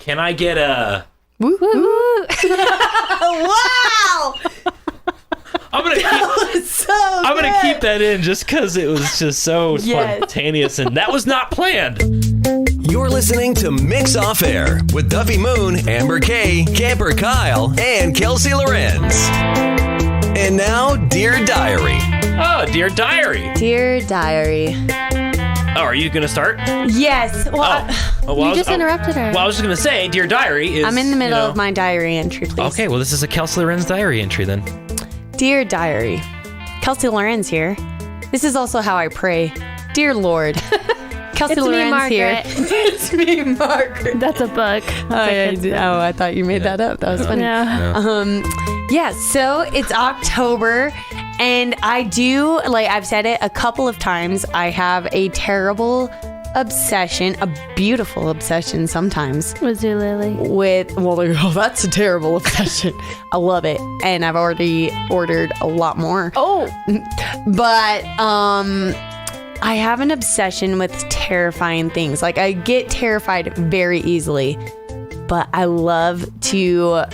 Can I get a... Woo woo. Wow! I'm gonna keep that in just because it was just so spontaneous, and that was not planned. You're listening to Mix Off Air with Duffy Moon, Amber Kay, Camper Kyle, and Kelsey Lorenz. And now, Dear Diary. Oh, Dear Diary. Dear Diary. Oh, are you going to start? Yes. Well, You just interrupted her. Well, I was just going to say, Dear Diary is... I'm in the middle of my diary entry, please. Okay, well, this is a Kelsey Lorenz diary entry then. Dear Diary. Kelsey Lorenz here. This is also how I pray. Dear Lord. Kelsey Lorenz here. It's me, Margaret. That's a book. I thought you made that up. That was funny. No. So it's October, and I do, like I've said it a couple of times, I have a terrible obsession, a beautiful obsession sometimes. With Zulily. That's a terrible obsession. I love it, and I've already ordered a lot more. Oh. But, I have an obsession with terrifying things. Like, I get terrified very easily, but I love to...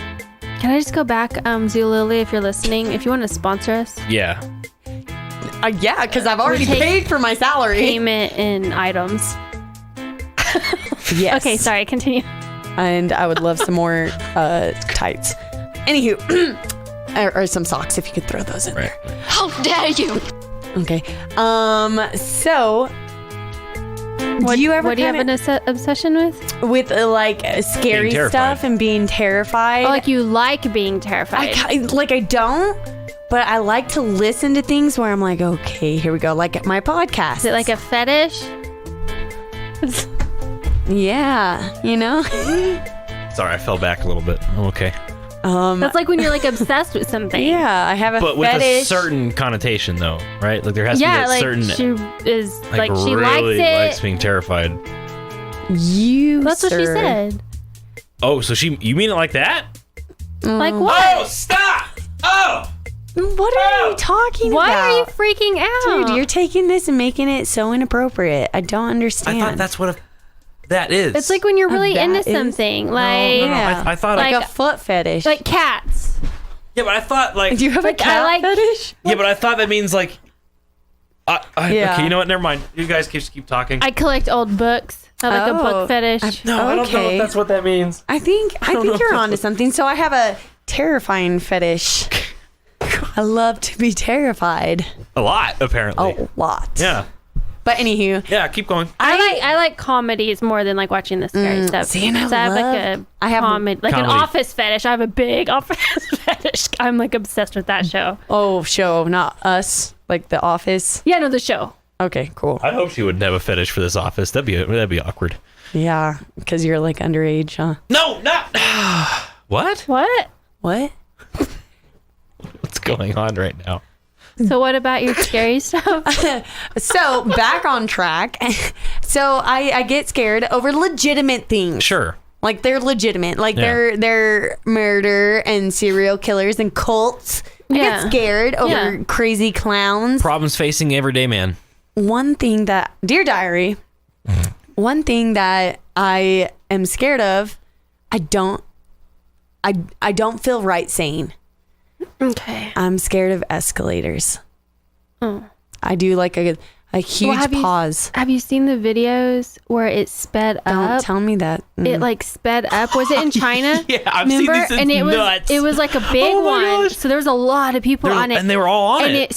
Can I just go back, Zulily, if you're listening, if you want to sponsor us? Yeah. Yeah, because I've already paid for my salary. Payment in items. Yes. Okay, sorry, continue. And I would love some more tights. Anywho, or some socks if you could throw those in there. How dare you? Okay. So, What do you have an obsession with? Like scary stuff and being terrified? Oh, like you like being terrified. I don't, but I like to listen to things where I'm like, okay, here we go. Like my podcast. Is it like a fetish? Yeah, you know? Sorry, I fell back a little bit. I'm okay. That's like when you're like obsessed with something. Yeah, I have a but with fetish. a certain connotation, though, right? Like there has to be that like certain... she is like she really likes it. likes being terrified. That's what she said. Oh, so you mean it like that? Like what? Oh, stop! Oh! What are you talking Why about? are you freaking out? Dude, you're taking this and making it so inappropriate. I don't understand. I thought that's what that is. It's like when you're really into something. Like, No, I thought like a foot fetish. like cats. Yeah, but I thought like... Do you have a cat fetish? Yeah, but I thought that means like... Okay, you know what? Never mind. You guys just keep talking. I collect old books. I like a book fetish. I don't know if that's what that means. I think you're onto something. So I have a terrifying fetish. I love to be terrified. A lot, apparently. A lot. Yeah. But anywho. Yeah, keep going. I like comedies more than like watching the scary stuff. See, and I have comedy, an office fetish. I have a big office fetish. I'm like obsessed with that show. Oh, show, not us. Like The Office. Yeah, no, the show. Okay, cool. I hope she wouldn't have a fetish for this office. That'd be awkward. Yeah, because you're like underage, huh? No, not. What? What? What? What's going on right now? So what about your scary stuff? So back on track. So I get scared over legitimate things. Sure. Like they're legitimate. Like they're murder and serial killers and cults. I get scared over crazy clowns. Problems facing everyday man. One thing that, Dear Diary, one thing that I am scared of, I don't feel right saying. Okay. I'm scared of escalators. Oh. I do like a huge pause. Have you seen the videos where it sped up? Don't tell me that. It like sped up. Was it in China? Yeah, I've seen these. And it was like a big one. Gosh. So there was a lot of people on it. And they were all on it. And it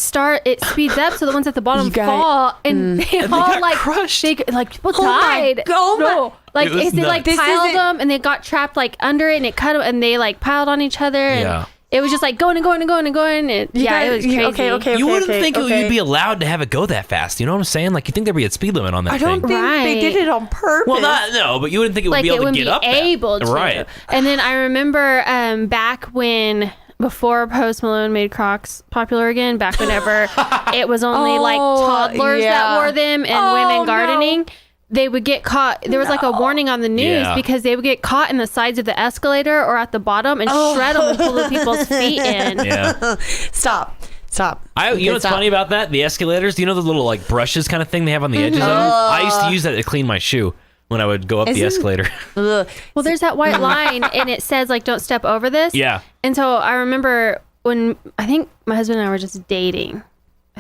speeds up so the ones at the bottom fall and they all got like crushed. People died. Like they like piled them and they got trapped like under it and it cut them and they like piled on each other and it was just like going and going and going and going. It was crazy. Okay. You wouldn't think you'd be allowed to have it go that fast. You know what I'm saying? Like you think there'd be a speed limit on that thing. I don't think they did it on purpose. Well, but you wouldn't think it would be able to get up. Able to. Right. And then I remember back when before Post Malone made Crocs popular again, back whenever it was only like toddlers that wore them and women gardening. No. They would get caught. There was like a warning on the news because they would get caught in the sides of the escalator or at the bottom and shred them and pull the people's feet in. Yeah. Stop. You know what's funny about that? The escalators, do you know the little like brushes kind of thing they have on the edges of them? I used to use that to clean my shoe. when I would go up the escalator. Ugh. Well, there's that white line, and it says like, "Don't step over this." Yeah. And so I remember when I think my husband and I were just dating,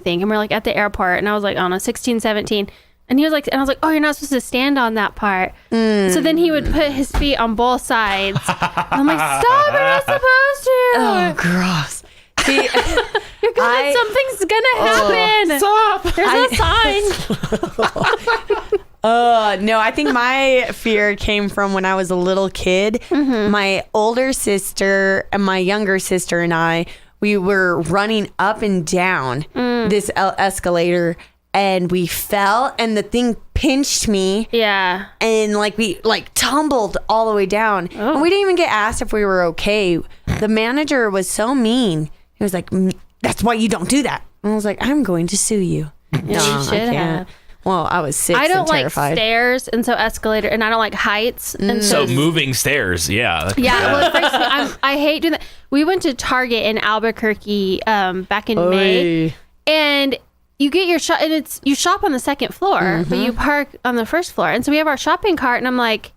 and we're like at the airport, and I was like, I don't know, 16, 17. And he was like, and I was like, oh, you're not supposed to stand on that part. So then he would put his feet on both sides. I'm like, stop, you're not supposed to. Oh, gross. See, You're gonna, something's gonna happen. Stop. There's a sign. no, I think my fear came from when I was a little kid. My older sister and my younger sister and I, we were running up and down this escalator, and we fell, and the thing pinched me. Yeah. And like we like tumbled all the way down. And we didn't even get asked if we were okay. The manager was so mean. He was like, that's why you don't do that. And I was like, I'm going to sue you. Yeah, you should have. Well, I was 6 I don't and terrified. like stairs, and so escalator, and I don't like heights. And So moving stairs, yeah. Yeah, well, it freaks me. I hate doing that. We went to Target in Albuquerque back in May, and you get your shop, and you shop on the second floor, but you park on the first floor. And so we have our shopping cart, and I'm like,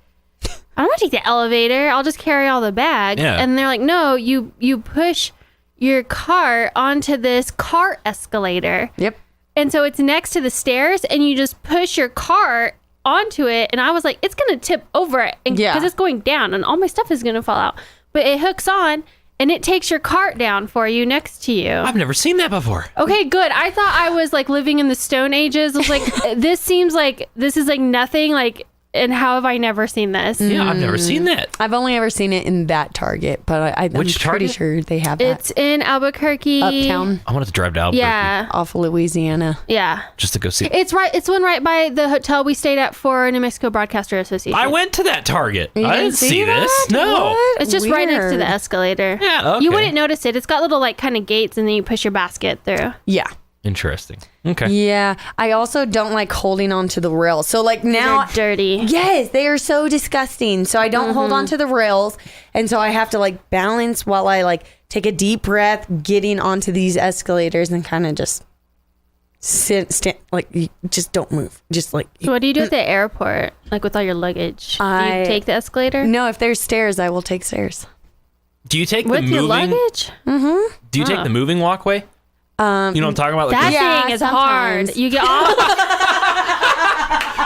I don't want to take the elevator. I'll just carry all the bags. Yeah. And they're like, no, you push your cart onto this cart escalator. Yep. And so it's next to the stairs, and you just push your cart onto it. And I was like, it's going to tip over because it's going down, and all my stuff is going to fall out. But it hooks on, and it takes your cart down for you next to you. I've never seen that before. Okay, good. I thought I was like living in the Stone Ages. I was like, this seems like this is like nothing. Like, and how have I never seen this? Yeah, I've never seen that. I've only ever seen it in that Target, but I'm Which pretty Target? sure they have that. It's in Albuquerque. Uptown, I wanted to drive to Albuquerque Yeah. off of Louisiana. Yeah. just to go see. It's right. It's one right by the hotel we stayed at for New Mexico Broadcaster Association. I went to that Target. I didn't didn't see see that? this. No. What? It's just right next to Weird. the escalator. Yeah, okay. You wouldn't notice it. It's got little like kind of gates, and then you push your basket through. Yeah. Interesting. Okay. Yeah. I also don't like holding onto the rails. So like now, They're dirty. yes, they are so disgusting. So I don't hold onto the rails. And so I have to like balance while I like take a deep breath, getting onto these escalators, and kind of just stand, like you just don't move. Just like, So what do you do at the airport, like with all your luggage? Do you take the escalator no, if there's stairs, I will take stairs. Do you take with the your moving? luggage? Do you take the moving walkway? You know what I'm talking about? Like That Yeah, thing is sometimes. hard. You get off.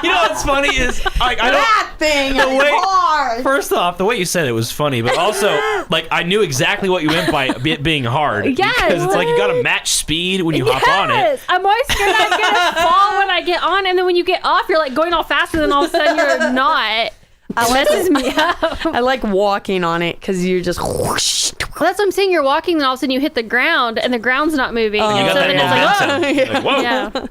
you know what's funny is like I don't. That thing The way- is hard. First off, the way you said it was funny, but also like I knew exactly what you meant by it being hard. Yes. Because it's like you got to match speed when you hop on it. Yes. I'm always scared I'm gonna fall when I get on, and then when you get off, you're like going all faster, and then all of a sudden you're not. It messes me up. I like walking on it because you're just whoosh. Well, that's what I'm saying. You're walking, and all of a sudden you hit the ground, and the ground's not moving. You and got so that then it's like, momentum. Like, whoa. yeah.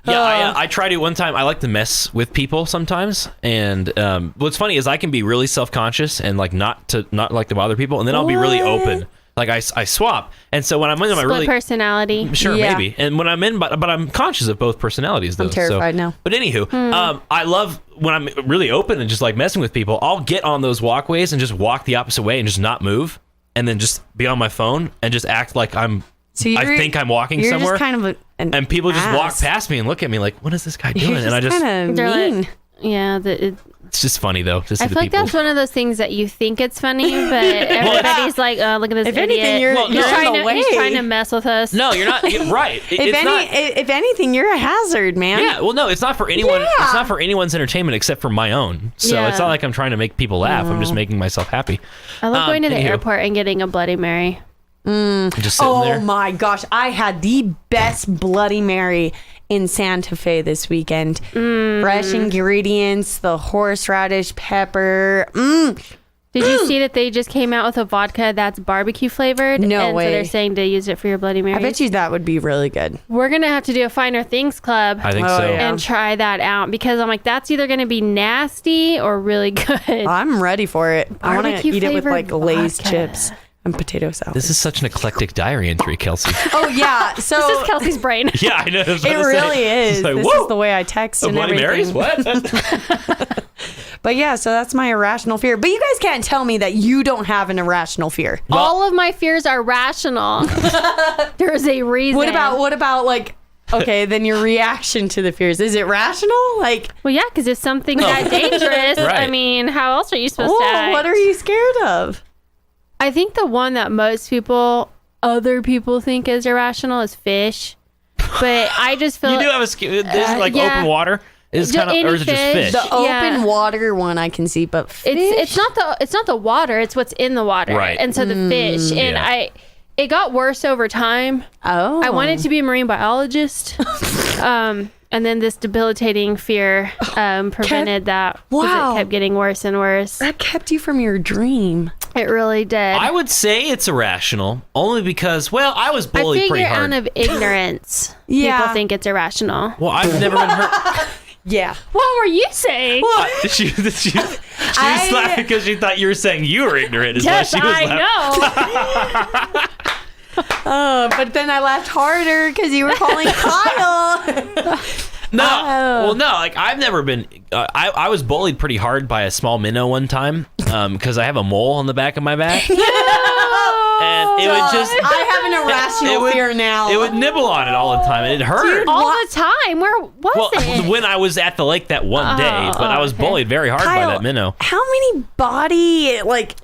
Yeah, I tried it one time. I like to mess with people sometimes, and what's funny is I can be really self-conscious and like not like to bother people, and then I'll be really open. Like I swap, and so when I'm in my Split really personality. sure Yeah. maybe, and when I'm in, but I'm conscious of both personalities. Though, I'm terrified now. But anywho, I love when I'm really open and just like messing with people. I'll get on those walkways and just walk the opposite way and just not move, and then just be on my phone and just act like I think I'm walking You're somewhere. just kind of and people just walk ass. past me and look at me like, what is this guy doing? You're And I just, kind of They're like- mean. Yeah. it's just funny though to see I the feel like people. that's one of those things that you think it's funny, but everybody's like, "Oh, look at this If idiot." anything, you're Well, you're no. in the way. He's trying to mess with us. No, you're not you're right. If anything, you're a hazard, man. Yeah, well, no, it's not for anyone. Yeah. It's not for anyone's entertainment except for my own. So Yeah. it's not like I'm trying to make people laugh. I'm just making myself happy. I love going to the Anywho. airport and getting a Bloody Mary. Just sitting Oh there. my gosh, I had the best Bloody Mary in Santa Fe this weekend. Fresh ingredients, the horseradish pepper. Did you see that they just came out with a vodka that's barbecue flavored? No and way. So they're saying to use it for your Bloody Mary. I bet you that would be really good. We're gonna have to do a Finer Things Club I think Oh, so. yeah. and try that out because I'm like, that's either gonna be nasty or really good. I'm ready for it. I want to Barbecue eat it with like flavored Lay's vodka. chips and potato salad. This is such an eclectic diary entry, Kelsey. Oh yeah, so This is Kelsey's brain. Yeah, I know. it really is. Like, this whoa. is the way I text The and Bloody everything. Marys? What? But yeah, so that's my irrational fear. But you guys can't tell me that you don't have an irrational fear. All of my fears are rational. There's a reason. What about like Okay, then your reaction to the fears, is it rational? Like, Well, yeah, because it's something that dangerous. Right. I mean, how else are you supposed to act? what are you scared of? I think the one that most other people think is irrational is fish. But I just feel You do have a this like yeah. open water is Just kind of, or is it just any fish? fish. The Yeah. open water one I can see, but fish? it's not the water, it's what's in the water. Right. And so the fish. And Yeah. it got worse over time. Oh. I wanted to be a marine biologist. And then this debilitating fear prevented that. 'Cause Wow. It kept getting worse and worse. That kept you from your dream. It really did. I would say it's irrational only because, well, I was I bullied pretty figure hard. out of ignorance, Yeah. people think it's irrational. Well, I've never been hurt. Yeah. What were you saying? She was laughing because she thought you were saying you were ignorant. Is Yes, why she was I laughing. know. But then I laughed harder because you were calling Kyle. No, Oh. well, no. Like I've never been. I was bullied pretty hard by a small minnow one time because I have a mole on the back of my back, and it would just. I have an irrational fear now. It would nibble on it all the time. And it hurt. All the time. Where was Well, it? when I was at the lake that one day, but I was okay. bullied very hard by that minnow. How many body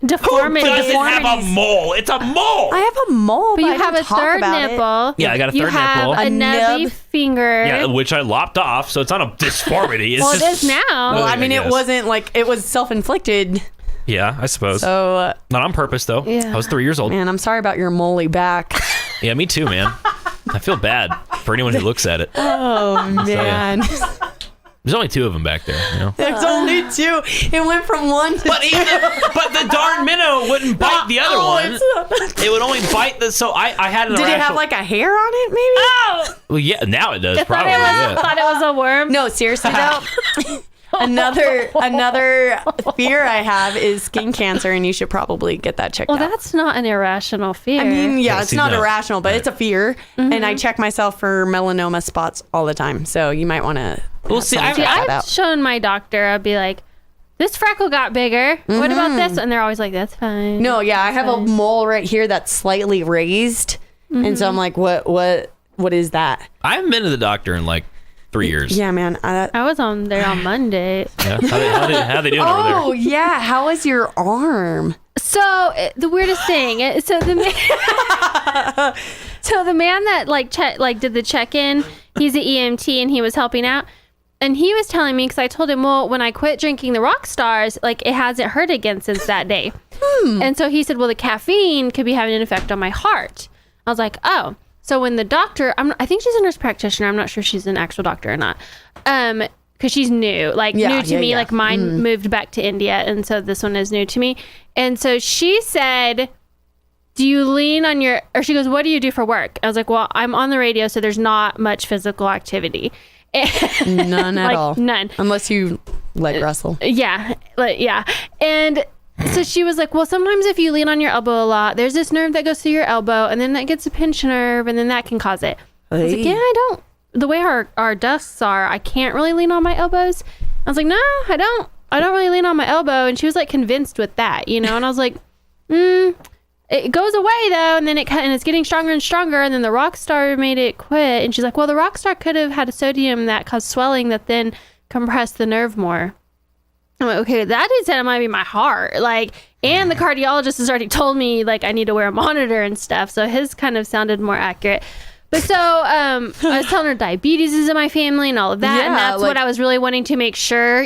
Deformity. Who doesn't have a mole? It's a mole. I have a mole, But but you I have don't a talk third about it. nipple. Yeah, I got a You third have nipple. a A nubby nub. finger. Yeah, which I lopped off, so it's not a disformity. It's Well, it just, is now. Well, I mean, guess. it wasn't like it was self-inflicted. Yeah, I suppose. So, Not on purpose, though. Yeah. I was 3 years old. man, I'm sorry about your moly back. Yeah, me too, man. I feel bad for anyone who looks at it. Oh man, There's only 2 of them back there. You know? there's only 2. It went from 1 to But 2. but the darn minnow wouldn't bite the other one. it's- It would only bite the. So I had an Did it have irrational- like a hair on it? Maybe. Oh! Well, yeah, now it does I probably. Yeah. thought it was a worm. No, seriously though. Another fear I have is skin cancer, and you should probably get that checked Well, out. that's not an irrational fear. I mean, yeah, Yeah, it's see, not no. irrational, but it's a fear, and I check myself for melanoma spots all the time. So you might want to. Well, see, I- See, I've shown my doctor, I'd be like, this freckle got bigger. What about this? And they're always like, that's fine. No, yeah, I have a mole right here that's slightly raised, and so I'm like, what is that? I haven't been to the doctor in like 3 years. Yeah, man. I was on there on Monday. Yeah. How they doing over there? Oh yeah, how is your arm? So the weirdest thing. So the man, so the man that did the check-in, he's an EMT and he was helping out, and he was telling me because I told him, well, when I quit drinking the Rock Stars, like it hasn't hurt again since that day. And so he said, well, the caffeine could be having an effect on my heart. I was like, oh. So when the doctor, I think she's a nurse practitioner. I'm not sure she's an actual doctor or not. Because she's new, new to me. yeah. Like mine moved back to India, and so this one is new to me. And so she said, do you lean on your, or she goes, what do you do for work? I was like, well, I'm on the radio, so there's not much physical activity. None at Like, all. none. Unless you leg wrestle. Yeah, yeah. And so she was like, well, sometimes if you lean on your elbow a lot, there's this nerve that goes through your elbow, and then that gets a pinched nerve, and then that can cause it. I was like, Hey. yeah, I don't. The way our desks are, I can't really lean on my elbows. I was like, no, I don't really lean on my elbow. And she was like convinced with that, And I was like, it goes away though, and then it's getting stronger and stronger, and then the Rockstar made it quit. And she's like, well, the Rockstar could have had a sodium that caused swelling that then compressed the nerve more. I'm like, okay, that dude said it might be my heart. And the cardiologist has already told me I need to wear a monitor and stuff. So his kind of sounded more accurate. But so I was telling her diabetes is in my family and all of that. And Yeah, that's what I was really wanting to make sure,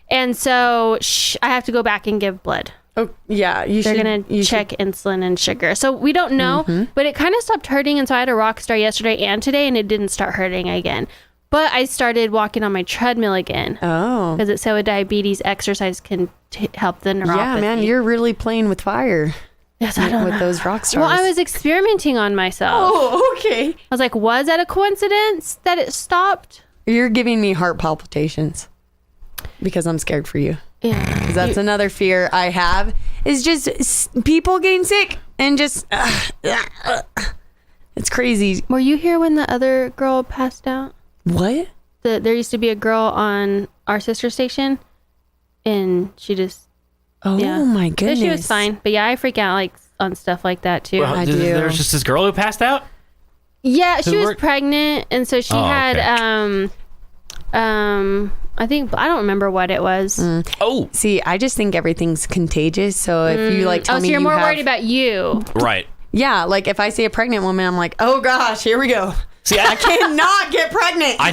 And so I have to go back and give blood. Oh yeah, They're going to check insulin and sugar. So we don't know, but it kind of stopped hurting. And so I had a Rockstar yesterday and today, and it didn't start hurting again. But I started walking on my treadmill again. Oh. Because it's so with diabetes, exercise can help the neuropathy. Yeah, man, you're really playing with fire. Yes, I don't with know. those rock stars. Well, I was experimenting on myself. Oh, okay. I was like, was that a coincidence that it stopped? You're giving me heart palpitations because I'm scared for you. Yeah. 'Cause that's another fear I have is just people getting sick and just it's crazy. Were you here when the other girl passed out? What? There used to be a girl on our sister station, and she just Oh Yeah. my so goodness. she was fine. But yeah, I freak out on stuff like that too. I do. There's just this girl who passed out. Yeah, she was worked? pregnant, and so she had I think I don't remember what it was. Oh, See, I just think everything's contagious. So if you like tell so me you're you more have, worried about you. right. yeah, like if I see a pregnant woman, I'm like, oh gosh, here we go. See, I cannot get pregnant. I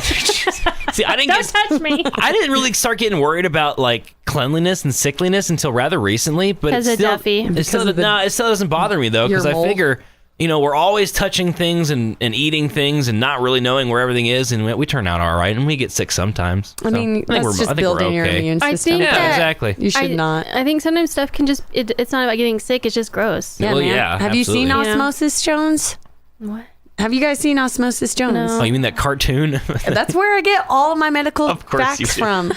didn't Don't touch me. I didn't really start getting worried about like cleanliness and sickliness until rather recently, but Because of Duffy. it still doesn't bother me though, because Your I mold? figure, we're always touching things and eating things and not really knowing where everything is, and we turn out all right, and we get sick sometimes. I mean, I think that's I just think building we're your okay. immune I system. think Yeah, that- exactly. You should not. I think sometimes stuff can just it's not about getting sick, it's just gross. Yeah, Well, man. yeah, Have you seen absolutely. Osmosis Jones? What? Have you guys seen Osmosis Jones? No. Oh, you mean that cartoon? That's where I get all of my medical Of course you facts do. from.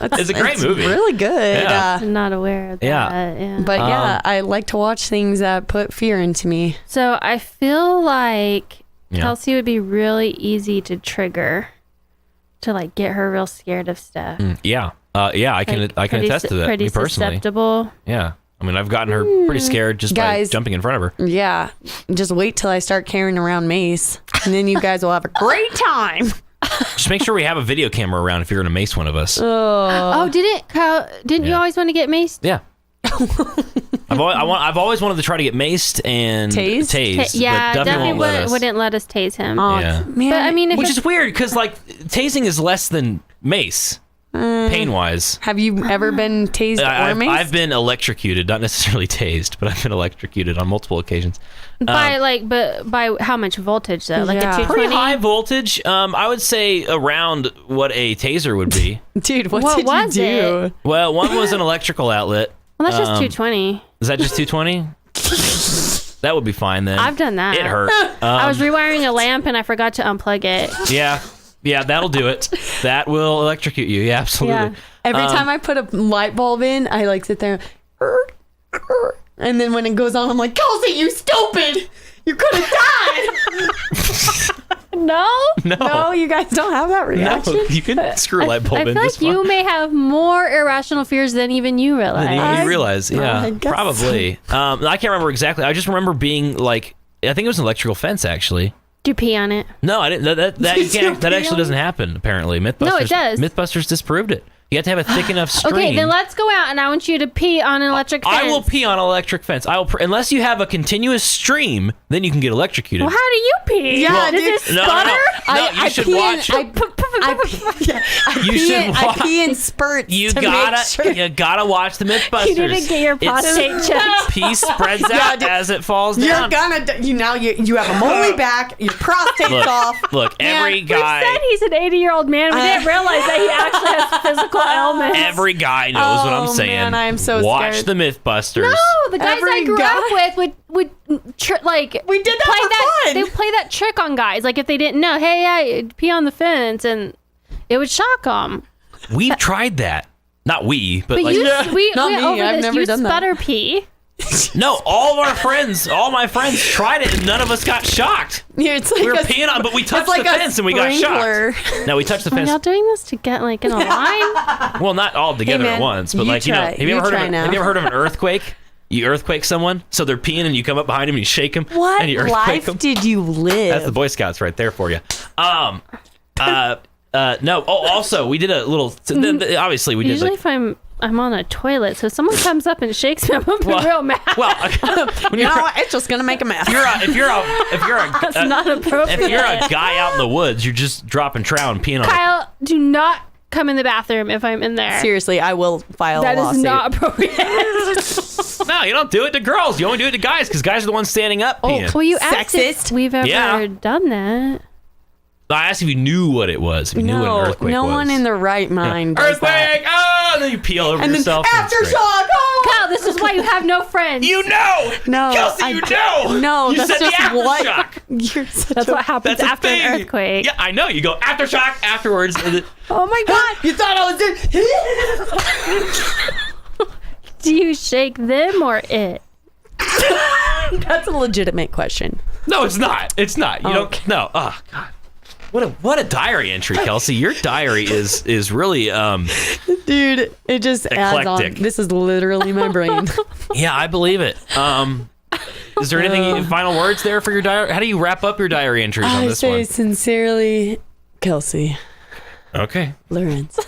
It's a great movie. Really good. Yeah. I'm not aware of that. Yeah. Yeah. But yeah, I like to watch things that put fear into me. So I feel like Yeah. Kelsey would be really easy to trigger to like get her real scared of stuff. Yeah. I can Pretty attest to that. Pretty Me personally. susceptible. Yeah. I mean, I've gotten her pretty scared just Guys. by jumping in front of her. Yeah. Just wait till I start carrying around mace, and then you guys will have a great time. Just make sure we have a video camera around if you're going to mace one of us. Oh, didn't you Yeah. always want to get maced? Yeah. I've always wanted to try to get maced and Tased? Yeah, but Duffy Duffy won't let us. wouldn't let us tase him. Oh, Yeah. man. But I mean, if Which it's- is weird because like tasing is less than mace, pain wise. have you ever been tased or I've maced? been electrocuted, not necessarily tased, but I've been electrocuted on multiple occasions. but by how much voltage though? Like Yeah. a 220? Pretty high voltage. I would say around what a taser would be. Dude, what What did was you do? it? Well, one was an electrical outlet. Well, that's just 220. Is that just 220? That would be fine then. I've done that. It hurt. I was rewiring a lamp and I forgot to unplug it. Yeah, that'll do it. That will electrocute you. Yeah, absolutely. Yeah. Every time I put a light bulb in, I like sit there, and then when it goes on, I'm like, Kelsey, you stupid! You could have died! No? No, you guys don't have that reaction. No, you can screw a light bulb I in feel just like you fine. may have more irrational fears than even you realize. Than you realize, I yeah, guess probably. I can't remember exactly. I just remember being like, I think it was an electrical fence actually. Do you pee on it? No, I didn't. That you Did you can't. That pee actually on doesn't happen. Apparently, MythBusters. No, it does. MythBusters disproved it. You have to have a thick enough stream. Okay, then let's go out and I want you to pee on an electric fence. I will pee on an electric fence. I will, unless you have a continuous stream, then you can get electrocuted. Well, how do you pee? Yeah, Does dude. it No, sputter? you should pee watch. I You pee should in, I watch. pee in spurts. You to gotta, make sure. you gotta watch the MythBusters. You need to get your prostate It's- checked. Pee spreads out dude. as it falls You're down. gonna you have a moldy back. Your prostate's off. Look, every We guy. said he's an 80-year-old man. We didn't realize that he actually has physical ailments. Every guy knows what I'm Oh, saying. man, I am so Watch scared. the MythBusters. No, the guys I Every grew guy- up with would like We did that play for that. fun. They would play that trick on guys, like if they didn't know, hey, I pee on the fence, and it would shock them. We've tried that. Not we, but But like we Not went me. over I've this. never You done that. sputter pee. no. All my friends tried it, and none of us got shocked. Yeah, it's like We were a- peeing on, but we touched it's like the a fence and we got sprinkler. shocked. No, we touched the Are y'all fence. doing this to get like in a line? Well, not all together Hey, at man, once, but you like try. have you You ever heard try of now. have you ever heard of an earthquake? You earthquake someone, so they're peeing, and you come up behind them and you shake them, What and you earthquake life them. did you live? That's the Boy Scouts right there for you. No. Oh, also, we did a little. Obviously, we did. Usually, Like, if I'm on a toilet, so if someone comes up and shakes me, I'm gonna be real mad. well, when you you're, know what? It's just gonna make a mess. if you're That's a not appropriate. if you're a guy out in the woods, you're just dropping trout and peeing on. Kyle, do not come in the bathroom if I'm in there. Seriously, I will file That a is lawsuit. not appropriate. No, you don't do it to girls. You only do it to guys because guys are the ones standing up peeing. Well, you asked Sexist? if we've ever Yeah. done that. I asked if you knew what it was. If you knew what an earthquake no was. one in their right mind does that. Earthquake! Oh, and then you pee all over And then yourself. and it's great. aftershock. Oh! Kyle, this is why you have no friends. You know! No, Kelsey, you know! No, You that's said just the what. aftershock. You're such That's a, what happens That's a after thing. an earthquake. Yeah, I know. You go aftershock afterwards. And then, Oh my god! You thought I was doing? Do you shake them or it? That's a legitimate question. no, it's not. It's not. You Okay. don't. No. Oh God. What a diary entry, Kelsey. Your diary is really Dude, it just adds on. Eclectic. This is literally my brain. yeah, I believe it. Is there anything final words there for your diary? How do you wrap up your diary entries on this one? I say sincerely, Kelsey. Okay. Lorenz.